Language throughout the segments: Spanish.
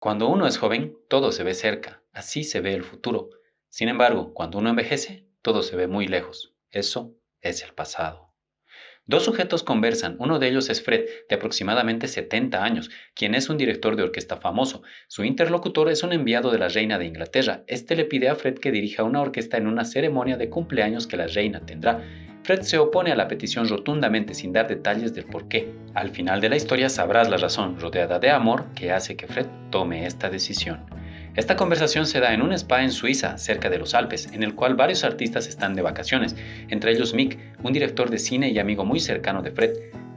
Cuando uno es joven, todo se ve cerca, así se ve el futuro. Sin embargo, cuando uno envejece, todo se ve muy lejos. Eso es el pasado. Dos sujetos conversan, uno de ellos es Fred, de aproximadamente 70 años, quien es un director de orquesta famoso. Su interlocutor es un enviado de la reina de Inglaterra. Este le pide a Fred que dirija una orquesta en una ceremonia de cumpleaños que la reina tendrá. Fred se opone a la petición rotundamente sin dar detalles del por qué. Al final de la historia sabrás la razón, rodeada de amor, que hace que Fred tome esta decisión. Esta conversación se da en un spa en Suiza, cerca de los Alpes, en el cual varios artistas están de vacaciones, entre ellos Mick, un director de cine y amigo muy cercano de Fred,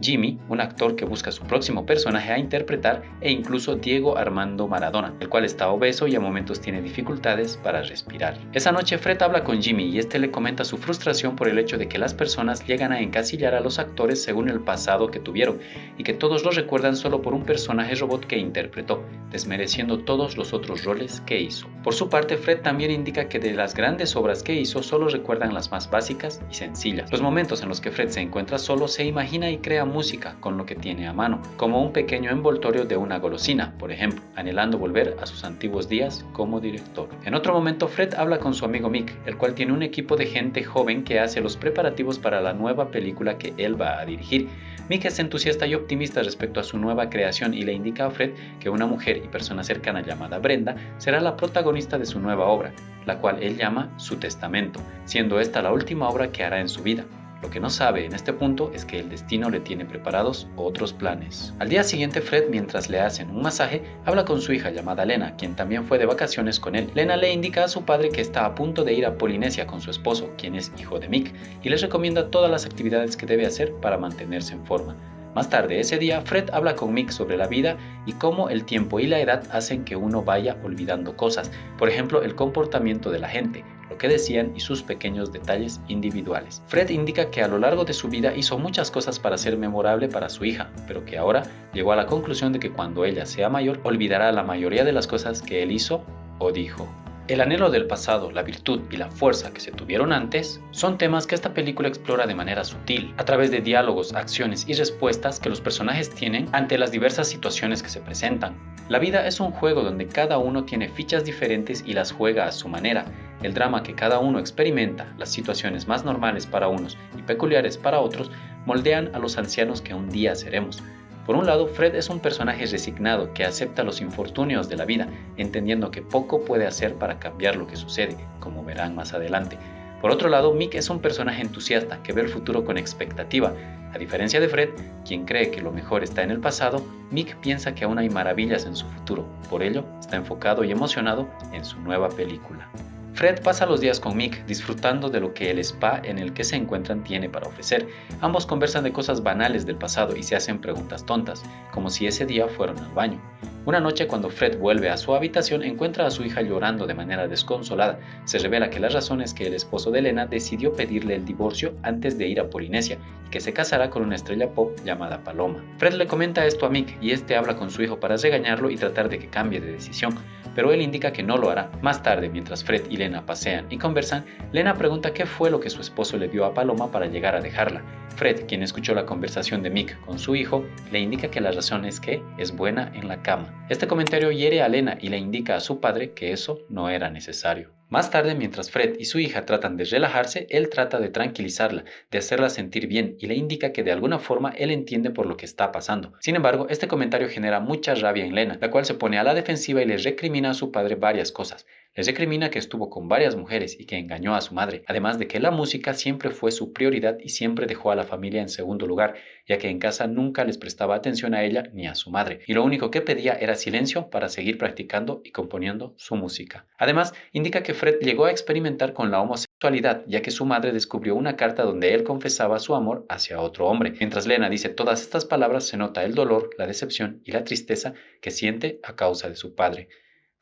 Jimmy, un actor que busca su próximo personaje a interpretar, e incluso Diego Armando Maradona, el cual está obeso y a momentos tiene dificultades para respirar. Esa noche Fred habla con Jimmy y este le comenta su frustración por el hecho de que las personas llegan a encasillar a los actores según el pasado que tuvieron y que todos los recuerdan solo por un personaje robot que interpretó, desmereciendo todos los otros roles que hizo. Por su parte, Fred también indica que de las grandes obras que hizo solo recuerdan las más básicas y sencillas. Los momentos en los que Fred se encuentra solo se imagina y crea música con lo que tiene a mano, como un pequeño envoltorio de una golosina, por ejemplo, anhelando volver a sus antiguos días como director. En otro momento, Fred habla con su amigo Mick, el cual tiene un equipo de gente joven que hace los preparativos para la nueva película que él va a dirigir. Mick es entusiasta y optimista respecto a su nueva creación y le indica a Fred que una mujer y persona cercana llamada Brenda será la protagonista de su nueva obra, la cual él llama Su Testamento, siendo esta la última obra que hará en su vida. Lo que no sabe en este punto es que el destino le tiene preparados otros planes. Al día siguiente, Fred, mientras le hacen un masaje, habla con su hija llamada Lena, quien también fue de vacaciones con él. Lena le indica a su padre que está a punto de ir a Polinesia con su esposo, quien es hijo de Mick, y les recomienda todas las actividades que debe hacer para mantenerse en forma. Más tarde ese día, Fred habla con Mick sobre la vida y cómo el tiempo y la edad hacen que uno vaya olvidando cosas, por ejemplo, el comportamiento de la gente, lo que decían y sus pequeños detalles individuales. Fred indica que a lo largo de su vida hizo muchas cosas para ser memorable para su hija, pero que ahora llegó a la conclusión de que cuando ella sea mayor olvidará la mayoría de las cosas que él hizo o dijo. El anhelo del pasado, la virtud y la fuerza que se tuvieron antes son temas que esta película explora de manera sutil, a través de diálogos, acciones y respuestas que los personajes tienen ante las diversas situaciones que se presentan. La vida es un juego donde cada uno tiene fichas diferentes y las juega a su manera. El drama que cada uno experimenta, las situaciones más normales para unos y peculiares para otros, moldean a los ancianos que un día seremos. Por un lado, Fred es un personaje resignado que acepta los infortunios de la vida, entendiendo que poco puede hacer para cambiar lo que sucede, como verán más adelante. Por otro lado, Mick es un personaje entusiasta que ve el futuro con expectativa. A diferencia de Fred, quien cree que lo mejor está en el pasado, Mick piensa que aún hay maravillas en su futuro. Por ello, está enfocado y emocionado en su nueva película. Fred pasa los días con Mick, disfrutando de lo que el spa en el que se encuentran tiene para ofrecer. Ambos conversan de cosas banales del pasado y se hacen preguntas tontas, como si ese día fueron al baño. Una noche, cuando Fred vuelve a su habitación, encuentra a su hija llorando de manera desconsolada. Se revela que la razón es que el esposo de Elena decidió pedirle el divorcio antes de ir a Polinesia y que se casará con una estrella pop llamada Paloma. Fred le comenta esto a Mick y este habla con su hijo para regañarlo y tratar de que cambie de decisión, pero él indica que no lo hará. Más tarde, mientras Fred y Lena pasean y conversan, Lena pregunta qué fue lo que su esposo le dio a Paloma para llegar a dejarla. Fred, quien escuchó la conversación de Mick con su hijo, le indica que la razón es que es buena en la cama. Este comentario hiere a Lena y le indica a su padre que eso no era necesario. Más tarde, mientras Fred y su hija tratan de relajarse, él trata de tranquilizarla, de hacerla sentir bien y le indica que de alguna forma él entiende por lo que está pasando. Sin embargo, este comentario genera mucha rabia en Lena, la cual se pone a la defensiva y le recrimina a su padre varias cosas. Le recrimina que estuvo con varias mujeres y que engañó a su madre, además de que la música siempre fue su prioridad y siempre dejó a la familia en segundo lugar, ya que en casa nunca les prestaba atención a ella ni a su madre, y lo único que pedía era silencio para seguir practicando y componiendo su música. Además, indica que Fred llegó a experimentar con la homosexualidad, ya que su madre descubrió una carta donde él confesaba su amor hacia otro hombre. Mientras Lena dice todas estas palabras, se nota el dolor, la decepción y la tristeza que siente a causa de su padre.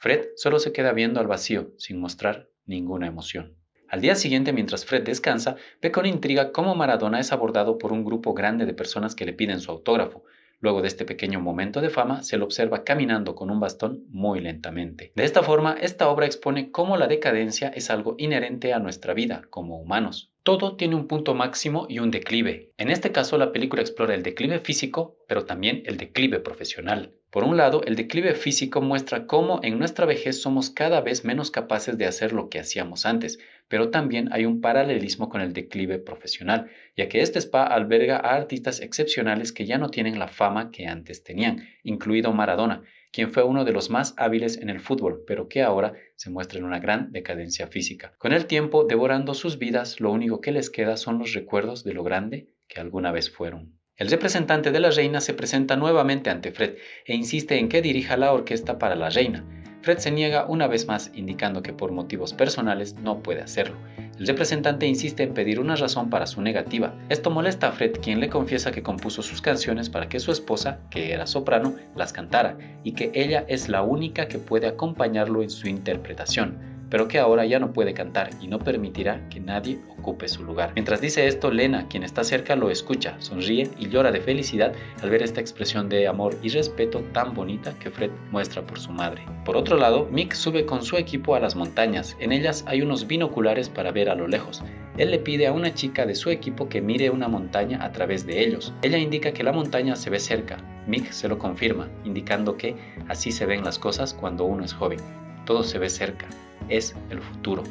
Fred solo se queda viendo al vacío, sin mostrar ninguna emoción. Al día siguiente, mientras Fred descansa, ve con intriga cómo Maradona es abordado por un grupo grande de personas que le piden su autógrafo. Luego de este pequeño momento de fama, se lo observa caminando con un bastón muy lentamente. De esta forma, esta obra expone cómo la decadencia es algo inherente a nuestra vida como humanos. Todo tiene un punto máximo y un declive. En este caso, la película explora el declive físico, pero también el declive profesional. Por un lado, el declive físico muestra cómo en nuestra vejez somos cada vez menos capaces de hacer lo que hacíamos antes, pero también hay un paralelismo con el declive profesional, ya que este spa alberga a artistas excepcionales que ya no tienen la fama que antes tenían, incluido Maradona, quien fue uno de los más hábiles en el fútbol, pero que ahora se muestra en una gran decadencia física. Con el tiempo, devorando sus vidas, lo único que les queda son los recuerdos de lo grande que alguna vez fueron. El representante de la reina se presenta nuevamente ante Fred e insiste en que dirija la orquesta para la reina. Fred se niega una vez más, indicando que por motivos personales no puede hacerlo. El representante insiste en pedir una razón para su negativa. Esto molesta a Fred, quien le confiesa que compuso sus canciones para que su esposa, que era soprano, las cantara, y que ella es la única que puede acompañarlo en su interpretación, pero que ahora ya no puede cantar y no permitirá que nadie ocupe su lugar. Mientras dice esto, Lena, quien está cerca, lo escucha, sonríe y llora de felicidad al ver esta expresión de amor y respeto tan bonita que Fred muestra por su madre. Por otro lado, Mick sube con su equipo a las montañas. En ellas hay unos binoculares para ver a lo lejos. Él le pide a una chica de su equipo que mire una montaña a través de ellos. Ella indica que la montaña se ve cerca. Mick se lo confirma, indicando que así se ven las cosas cuando uno es joven. Todo se ve cerca. Es el futuro.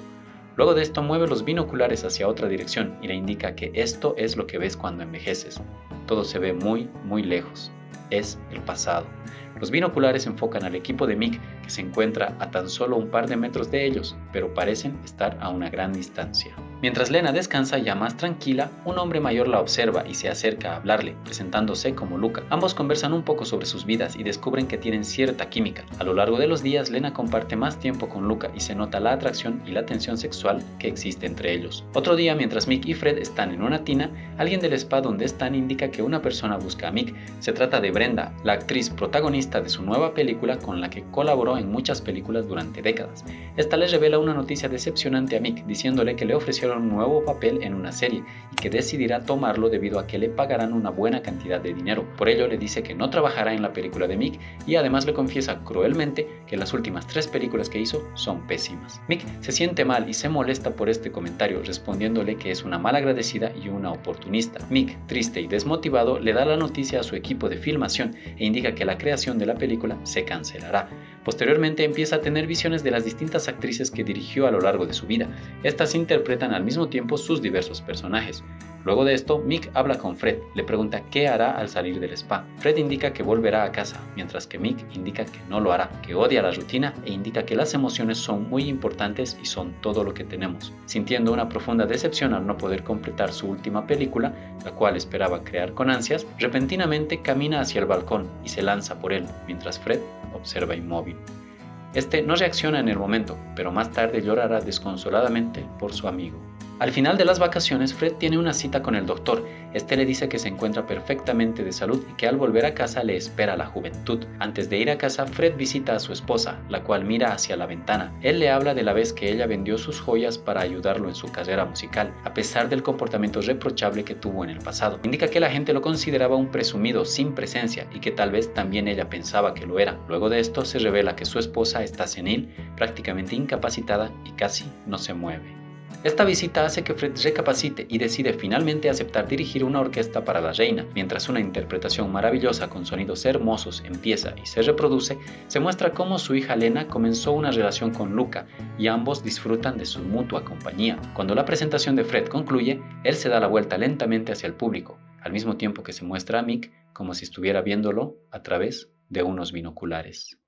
Luego de esto mueve los binoculares hacia otra dirección y le indica que esto es lo que ves cuando envejeces. Todo se ve muy, muy lejos. Es el pasado. Los binoculares enfocan al equipo de Mick, que se encuentra a tan solo un par de metros de ellos, pero parecen estar a una gran distancia. Mientras Lena descansa ya más tranquila, un hombre mayor la observa y se acerca a hablarle, presentándose como Luca. Ambos conversan un poco sobre sus vidas y descubren que tienen cierta química. A lo largo de los días, Lena comparte más tiempo con Luca y se nota la atracción y la tensión sexual que existe entre ellos. Otro día, mientras Mick y Fred están en una tina, alguien del spa donde están indica que una persona busca a Mick. Se trata de Brenda, la actriz protagonista de su nueva película con la que colaboró en muchas películas durante décadas. Esta le revela una noticia decepcionante a Mick, diciéndole que le ofrecieron un nuevo papel en una serie y que decidirá tomarlo debido a que le pagarán una buena cantidad de dinero. Por ello le dice que no trabajará en la película de Mick y además le confiesa cruelmente que las últimas 3 películas que hizo son pésimas. Mick se siente mal y se molesta por este comentario, respondiéndole que es una malagradecida y una oportunista. Mick, triste y desmotivado, le da la noticia a su equipo de filmación e indica que la creación de la película se cancelará. Posteriormente empieza a tener visiones de las distintas actrices que dirigió a lo largo de su vida. Estas interpretan al mismo tiempo sus diversos personajes. Luego de esto, Mick habla con Fred, le pregunta qué hará al salir del spa. Fred indica que volverá a casa, mientras que Mick indica que no lo hará, que odia la rutina e indica que las emociones son muy importantes y son todo lo que tenemos. Sintiendo una profunda decepción al no poder completar su última película, la cual esperaba crear con ansias, repentinamente camina hacia el balcón y se lanza por él, mientras Fred observa inmóvil. Este no reacciona en el momento, pero más tarde llorará desconsoladamente por su amigo. Al final de las vacaciones, Fred tiene una cita con el doctor. Este le dice que se encuentra perfectamente de salud y que al volver a casa le espera la juventud. Antes de ir a casa, Fred visita a su esposa, la cual mira hacia la ventana. Él le habla de la vez que ella vendió sus joyas para ayudarlo en su carrera musical, a pesar del comportamiento reprochable que tuvo en el pasado. Indica que la gente lo consideraba un presumido sin presencia y que tal vez también ella pensaba que lo era. Luego de esto, se revela que su esposa está senil, prácticamente incapacitada y casi no se mueve. Esta visita hace que Fred recapacite y decide finalmente aceptar dirigir una orquesta para la reina. Mientras una interpretación maravillosa con sonidos hermosos empieza y se reproduce, se muestra cómo su hija Lena comenzó una relación con Luca y ambos disfrutan de su mutua compañía. Cuando la presentación de Fred concluye, él se da la vuelta lentamente hacia el público, al mismo tiempo que se muestra a Mick como si estuviera viéndolo a través de unos binoculares.